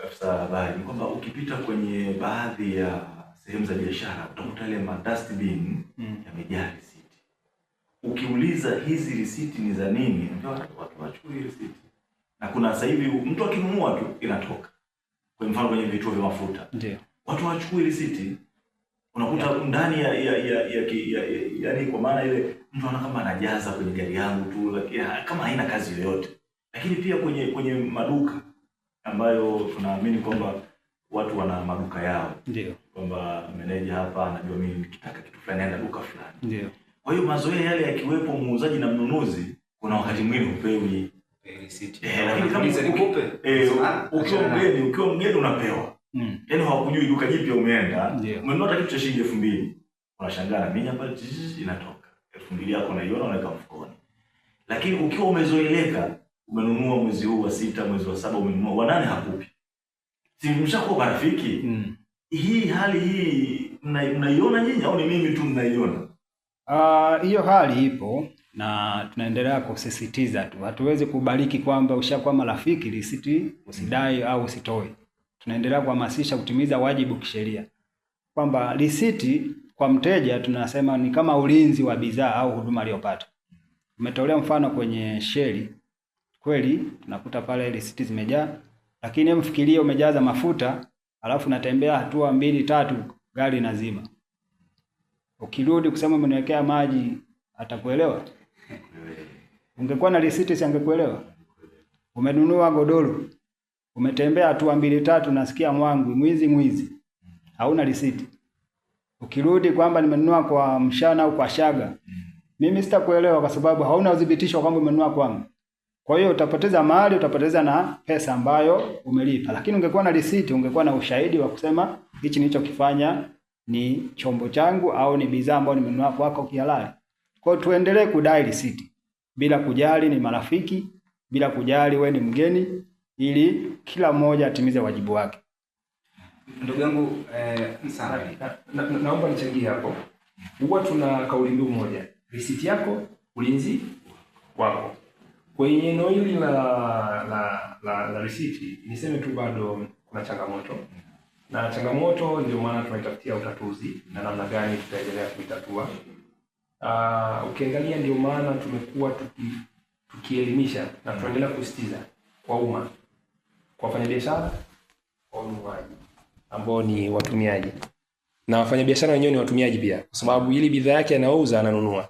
afisa habari? Kwamba ukipita kwenye baadhi ya sehemu za biashara utakuta ile dustbin yamejaa risiti. Ukiuliza hizi risiti ni za nini? Watu wachukue risiti. Na kuna sasa hivi mtu akinunua tu inatoka. Kwa mfano kwenye vituo vya mafuta. Ndio. Watu wachukue risiti. Unakuta ndani yaani kwa maana ile mtu anaona kama anajaza kwenye gari yangu tu, lakini kama haina kazi yoyote. Lakini pia kwenye maduka ambayo tunaamini kwamba watu wana maduka yao. Ndio. Kwamba meneja hapa anajua mimi nikitaka kitu fulani naenda duka fulani. Ndio. Kwa hiyo mazoea yale yakiwepo muuzaji na mnunuzi, kuna wakati mwingine upewi risiti. Lakini kama ukiwa mgeni unapewa. Yaani hawakujui duka jipya umeenda. Ndio. Umenunua kitu cha shilingi 2000. Unashangaa mimi hapa inatoka. 2000 yako unaiona unaweka mfukoni. Lakini ukiwa umezoeleka, umenunua mwezi huu wa 6, mwezi wa 7 umenunua, wa 8 hakupi. Si mshakuwa marafiki? Hii hali hii mnaiona nyinyi au ni mimi tu mnaiona? Hiyo hali ipo na tunaendelea kusisitiza tu. Hatuwezi kubariki kwamba ushakuwa marafiki risiti usidai au usitoe. Tunaendelea kuhamasisha kutimiza wajibu kisheria. Kwamba risiti kwa mteja tunasema ni kama ulinzi wa bidhaa au huduma aliyopata. Umetolea mfano kwenye sheli. Kweli tunakuta pale risiti zimejaa, lakini mfikirie umejaza mafuta, alafu unatembea hatua 2 3 gari inazima. Ukirudi kusema umeniwekea maji atakuelewa? Ungekuwa na risiti si angekuelewa? Umenunua godoro. Umetembea hatua 2 3 nasikia mwangu mwizi. Hauna risiti. Ukirudi kwamba nimenunua kwa mshana au kwa shaga, mimi sitakuelewa kwa sababu hauna udhibitisho kwamba umenunua kwangu. Kwa hiyo utapoteza mali, utapoteza na pesa ambayo umelipa. Lakini ungekuwa na risiti, ungekuwa na ushahidi wa kusema hichi nilichokifanya ni chombo changu au ni bidhaa ambayo nimenunua kwako kihalali. Kwa hiyo tuendelee kudai risiti bila kujali ni marafiki, bila kujali we ni mgeni, ili kila mmoja atimize wajibu wake. Ndugu yangu naomba nichangie hapo. Huwa tuna kauli mbiu moja, risiti yako ulinzi wako. Kwenye eneo hili la risiti niseme tu bado kuna changamoto. Na changamoto ndio maana tunaitafutia utatuzi na namna gani tutaendelea kuitatua. Ukiangalia ndio maana tumekuwa tukielimisha na tunaendelea kusisitiza kwa umma, kwa wafanyabiashara, kwa wanunuaji ambao ni watumiaji. Na wafanyabiashara wenyewe ni watumiaji pia, kwa sababu ili bidhaa yake anauza ananunua.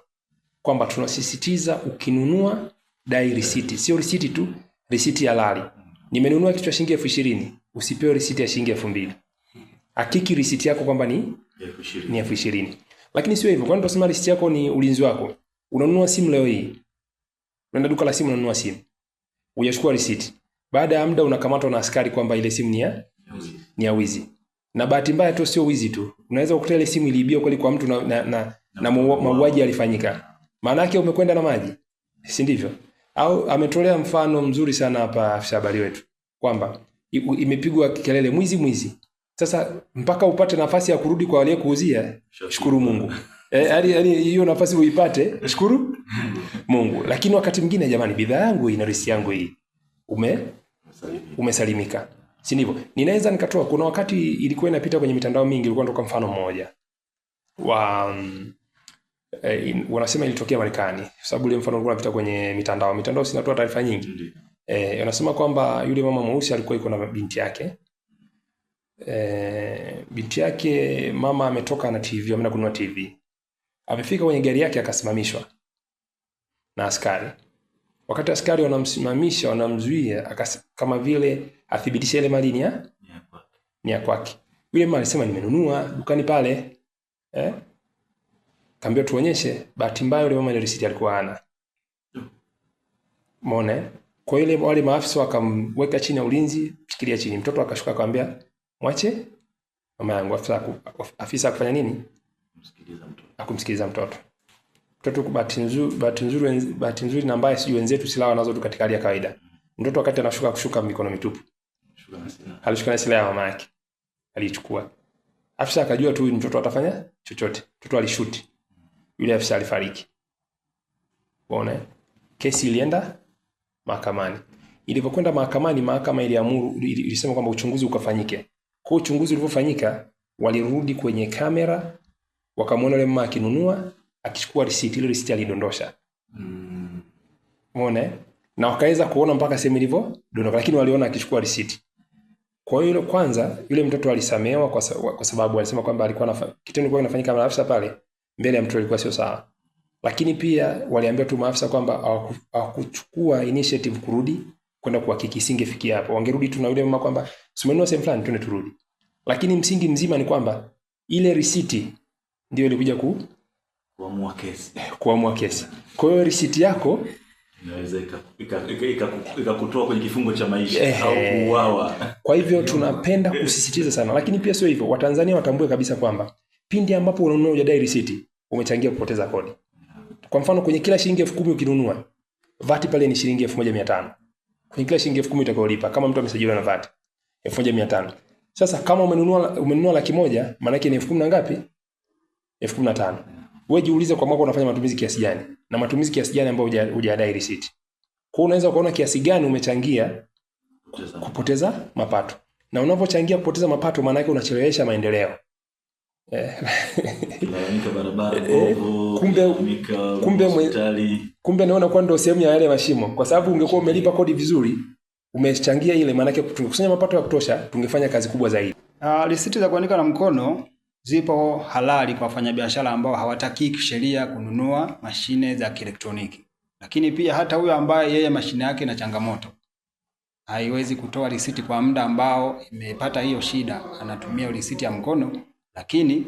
Kwamba tunasisitiza ukinunua dai risiti. Sio risiti tu, risiti halali. Nimenunua kitu cha shilingi 20,000, usipewe risiti ya shilingi 2,000. Hakiki risiti yako kwamba ni 20,000. Lakini sio hivyo. Kwani tunasema risiti yako ni ulinzi wako. Unanunua simu leo hii. Unaenda duka la simu unanunua simu. Hujachukua risiti. Baada ya muda unakamatwa na askari kwamba ile simu ni ya wizi. Na bahati mbaya tu sio wizi tu. Unaweza kukuta ile simu iliibiwa kweli kwa mtu na mauaji yalifanyika. Maana yake umekwenda na maji. Si ndivyo? Au ametolea mfano mzuri sana hapa afisa habari wetu kwamba imepigwa kelele mwizi. Sasa mpaka upate nafasi ya kurudi kwa aliyekuuzia, shukuru Mungu. Yaani hiyo nafasi uipate, shukuru Mungu. Lakini wakati mwingine jamani, bidhaa yangu ina risiti yangu hii. Umesalimika. Si ndivyo? Ninaweza nikatoa, kuna wakati ilikuwa inapita kwenye mitandao mingi, ilikuwa ndio mfano mmoja wanasema ilitokea Marekani, sababu ile mfano ulikuwa unapita kwenye mitandao sinatoa taarifa nyingi. Wanasema kwamba yule mama mweusi alikuwa yuko na binti yake. Binti yake mama ametoka na TV, ameenda kununua TV. Amefika kwenye gari yake akasimamishwa na askari. Wakati askari wanamsimamisha, wanamzuia kama vile athibitishe ile mali ni ya kwake. Yule mama alisema nimenunua dukani pale. Kaambia tuonyeshe. Bahati mbaya yule mama ile risiti alikuwa hana. Umeona? Kwa ile wale maafisa wakamweka chini ya ulinzi, shikilia chini. Mtoto akashuka akamwambia, "Mwache mama yangu." Afisa akafanya nini? Akumsikiliza mtoto. Mtoto bahati nzuri na mbaya sijui wenzetu silaha nazo tu katika hali ya kawaida. Mtoto wakati kushuka mikono mitupu. Alishuka na silaha ya mama yake. Alichukua. Afisa akajua tu mtoto atafanya chochote. Mtoto alishuti. Yule afisa alifariki. Unaona? Kesi ilienda mahakamani. Ilipokwenda mahakamani, mahakama ilisema kwamba uchunguzi ukafanyike. Kwa uchunguzi ulipofanyika, walirudi kwenye kamera, wakamwona yule mama akinunua, akichukua risiti, ile risiti alidondosha. Unaona? Na wakaweza kuona mpaka sehemu ilivyodondoka, lakini waliona akichukua risiti. Kwa hiyo kwanza yule mtoto alisamehewa kwa sababu alisema kwamba alikuwa kitendo kilikuwa kinafanyika na afisa pale mbele ya mtoto ilikuwa sio sawa. Lakini pia waliambia tu maafisa kwamba hawakuchukua initiative kurudi kwenda kuhakiki, isingefikia hapo. Wangerudi tu na yule mama kwamba tumenunua sehemu fulani twende turudi. Lakini msingi mzima ni kwamba ile risiti ndio ilikuja kuamua kesi. Kwa hiyo risiti yako inaweza ikakutoa kwenye kifungo cha maisha au kuuawa. Kwa hivyo tunapenda kusisitiza sana, lakini pia sio hivyo, Watanzania watambue kabisa kwamba pindi ambapo unanunua hujadai risiti umechangia kupoteza kodi. Kwa mfano kwenye kila shilingi 10,000 ukinunua, VAT pale ni shilingi 1,500. Kwenye kila shilingi 10,000 utakayolipa kama mtu amesajiliwa na VAT 1,500. Sasa kama umenunua 100,000 maana yake ni 10,000 na ngapi? 15,000. Wewe jiulize kwa mwaka unafanya matumizi kiasi gani na matumizi kiasi gani ambayo hujadai risiti. Kwa unaweza kuona kiasi gani umechangia kupoteza mapato. Na unapochangia kupoteza mapato maana yake unachelewesha maendeleo. Barabara kumbe naona kwa ndo sehemu ya yale mashimo, kwa sababu ungekuwa umelipa kodi vizuri, umechangia ile, maana yake tungekusanya mapato ya kutosha, tungefanya kazi kubwa zaidi. Risiti za kuandika na mkono zipo halali kwa wafanyabiashara ambao hawataki kisheria kununua mashine za kielektroniki. Lakini pia hata huyo ambaye yeye mashine yake ina changamoto haiwezi kutoa risiti kwa muda ambao imepata hiyo shida, anatumia risiti ya mkono, lakini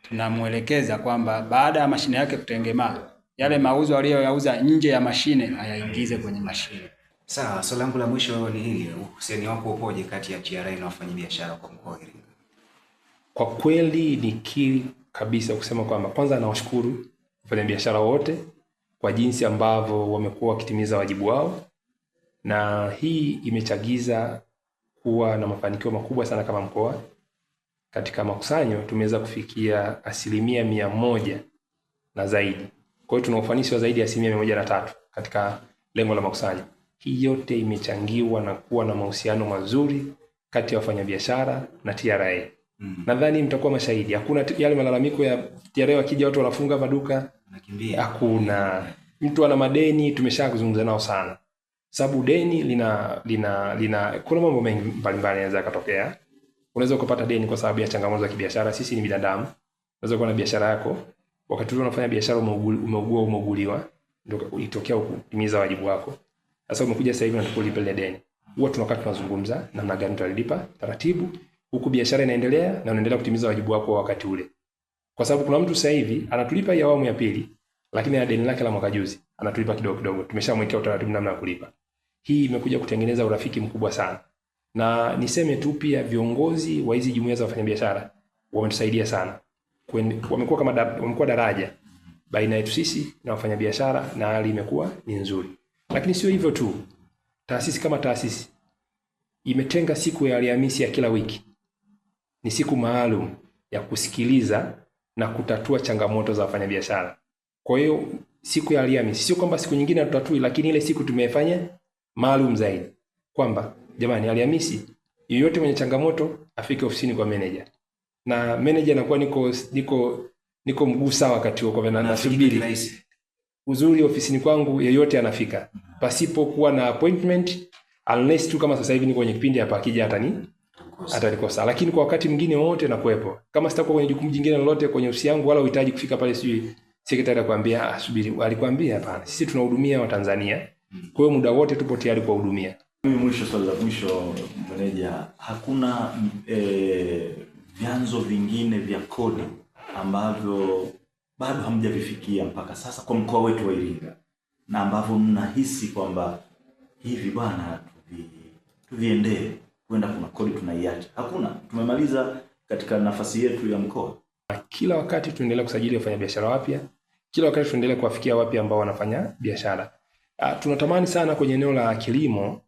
tunamuelekeza kwamba baada ya mashine yake kutengemaa, yale mauzo aliyoyauza nje ya mashine hayaingize kwenye mashine. Sawa, swali langu la mwisho ni hili, uhusiano wako upoje kati ya TRA na wafanyabiashara kwa mkoa wa Iringa? Kwa kweli nikiri kabisa kusema kwamba kwanza nawashukuru wafanyabiashara wote kwa jinsi ambavyo wamekuwa wakitimiza wajibu wao, na hii imechagiza kuwa na mafanikio makubwa sana kama mkoa. Katika makusanyo tumeweza kufikia 100% na zaidi. Kwa hiyo tuna ufanisi wa zaidi ya 103 katika lengo la makusanyo. Hii yote imechangiwa na kuwa na mahusiano mazuri kati ya wafanyabiashara na TRA. Nadhani mtakuwa mashahidi. Hakuna yale malalamiko ya TRA wakija watu wanafunga maduka, nakimbia. Hakuna. Mtu ana madeni tumeshakuzungumza nao sana. Sababu deni lina kuna mambo mengi mbalimbali yanaweza kutokea. Unaweza kupata deni kwa sababu ya changamoto za kibiashara. Sisi ni binadamu. Unaweza kuwa na biashara yako, wakati ule unafanya biashara umeuguliwa, ndio itokea kutimiza wajibu wako. Sasa umekuja sasa hivi unataka kulipa ile deni. Huwa tunakaa tunazungumza namna gani tutalipa taratibu, huku biashara inaendelea na unaendelea kutimiza wajibu wako wakati ule. Kwa sababu kuna mtu sasa hivi anatulipa hii awamu ya pili, lakini ana deni lake la mwaka juzi anatulipa kidogo kidogo. Tumeshamwekea utaratibu namna ya kulipa. Hii imekuja kutengeneza urafiki mkubwa sana. Na niseme tu pia viongozi wa hizi jumuiya za wafanyabiashara wametusaidia sana. Wamekuwa daraja baina yetu sisi na wafanyabiashara, na hali imekuwa ni nzuri. Lakini sio hivyo tu. Taasisi kama taasisi imetenga siku ya Alhamisi ya kila wiki. Ni siku maalum ya kusikiliza na kutatua changamoto za wafanyabiashara. Kwa hiyo siku ya Alhamisi sio kwamba siku nyingine tutatui, lakini ile siku tumefanya maalum zaidi. Kwamba jamani, Alhamisi yoyote mwenye changamoto afike ofisini kwa manager. Na manager anakuwa niko mguu sawa wakati huo, kwa nasubiri. Uzuri ofisini kwangu yeyote anafika. Pasipo kuwa na appointment, unless tu kama sasa hivi niko kwenye kipindi hapa, akija atanikosa. Lakini kwa wakati mwingine wote nakuepo. Kama sitakuwa kwenye jukumu jingine lolote kwenye ofisi yangu wala uhitaji kufika pale, sijui sekretari akwambia subiri, alikwambia hapana. Sisi tunahudumia Watanzania. Kwa hiyo muda wote tupo tayari kuwahudumia. Mimi mwisho, swali la mwisho meneja, hakuna vyanzo vingine vya kodi ambavyo bado hamjavifikia mpaka sasa kwa mkoa wetu wa Iringa, na ambavyo mnahisi kwamba hivi bwana tuviendee, kwenda kuna kodi tunaiacha? Hakuna, tumemaliza katika nafasi yetu ya mkoa. Kila wakati tunaendelea kusajili wafanyabiashara wapya, kila wakati tunaendelea kuwafikia wapya ambao wanafanya biashara. Tunatamani sana kwenye eneo la kilimo,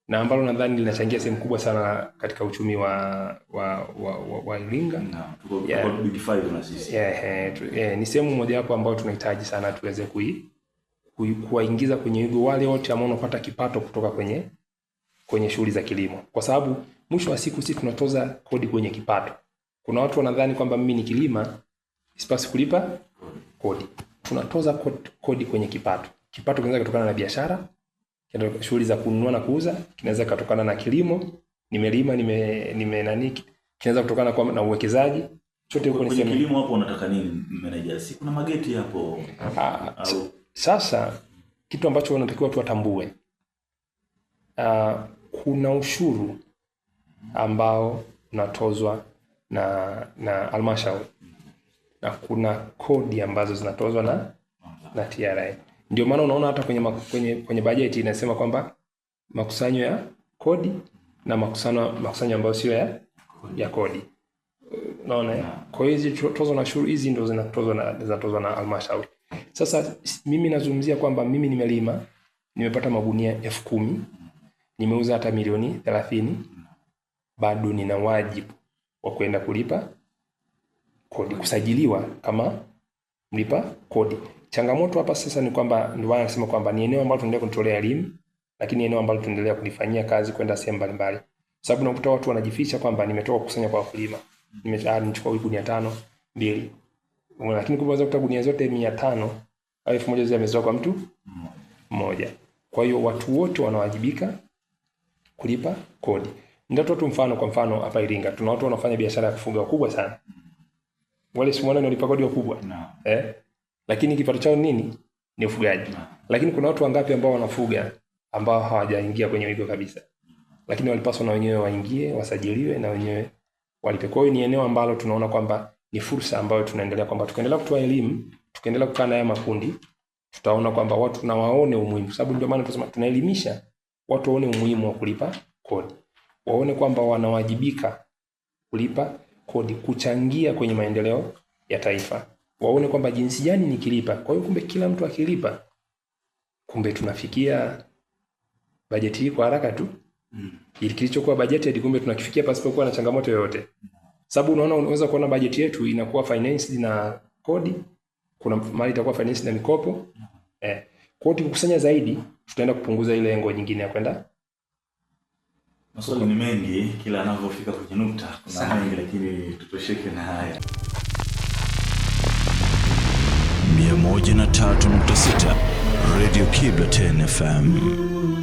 na ambalo nadhani linachangia sehemu kubwa sana katika uchumi wa Iringa. Tuko big five na sisi. Ni sehemu moja hapo ambayo tunahitaji sana tuweze kuwaingiza kwenye hizo wale wote ambao wanapata kipato kutoka kwenye shughuli za kilimo. Kwa sababu mwisho wa siku sisi tunatoza kodi kwenye kipato. Kuna watu wanadhani kwamba mimi ni kilima sipasi kulipa kodi. Tunatoza kodi kwenye kipato. Kipato kinaweza kutokana na biashara, shughuli za kununua na kuuza, kinaweza kutokana na kilimo, nimelima kinaweza kutokana na uwekezaji. Chote huko ni kwenye kilimo. Hapo unataka nini manager? Si kuna mageti hapo? Sasa kitu ambacho wanatakiwa watu watambue, kuna ushuru ambao unatozwa na halmashauri, na kuna kodi ambazo zinatozwa na TRA. Ndio maana unaona hata kwenye bajeti inasema kwamba makusanyo ya kodi na makusanyo ambayo sio ya kodi. Unaona? Kwa hiyo hizi tozo na ushuru hizi ndio zinatozwa na halmashauri. Sasa mimi nazungumzia kwamba mimi nimelima, nimepata magunia 10,000, nimeuza hata milioni 30, bado nina wajibu wa kwenda kulipa kodi, kusajiliwa kama mlipa kodi. Changamoto hapa sasa ni kwamba ndio maana nasema kwamba ni eneo ambalo tunaendelea kutolea elimu, lakini eneo ambalo tunaendelea kulifanyia kazi kwenda sehemu mbalimbali. Sababu unakuta watu wanajificha kwamba nimetoka kukusanya kwa wakulima. Nimechukua gunia 5, 2. Lakini kumbe kuta gunia zote 500 au 1000 zimetoka kwa mtu mmoja. Kwa hiyo watu wote wanawajibika kulipa kodi. Nitatoa tu mfano, kwa mfano hapa Iringa tuna watu wanafanya biashara ya kufuga kubwa sana. Wale si muone walipa kodi kubwa. Lakini kipato chao nini? Ni ufugaji. Lakini kuna watu wangapi ambao wanafuga ambao hawajaingia kwenye wigo kabisa. Lakini walipaswa na wenyewe waingie, wasajiliwe na wenyewe walipe. Kwa hiyo ni eneo ambalo tunaona kwamba ni fursa ambayo tunaendelea kwamba tukaendelea kutoa elimu, tukaendelea kukaa na haya makundi, tutaona kwamba watu na waone umuhimu. Sababu ndio maana tunasema tunaelimisha watu waone umuhimu wa kulipa kodi. Waone kwamba wanawajibika kulipa kodi, kuchangia kwenye maendeleo ya taifa. Waone kwamba jinsi gani nikilipa. Kwa hiyo kumbe kila mtu akilipa, kumbe tunafikia bajeti hii kwa haraka tu. Ili kilichokuwa bajeti hadi kumbe tunakifikia pasipokuwa na changamoto yoyote. Sababu unaona, unaweza kuona bajeti yetu inakuwa financed na kodi, kuna mali itakuwa financed na mikopo. Kwa hiyo tukikusanya zaidi, tutaenda kupunguza ile lengo nyingine ya kwenda. Maswali ni mengi, kila anapofika kwenye nukta kuna mengi, lakini tutosheke na haya. 103.6 Radio Kibla 10 FM.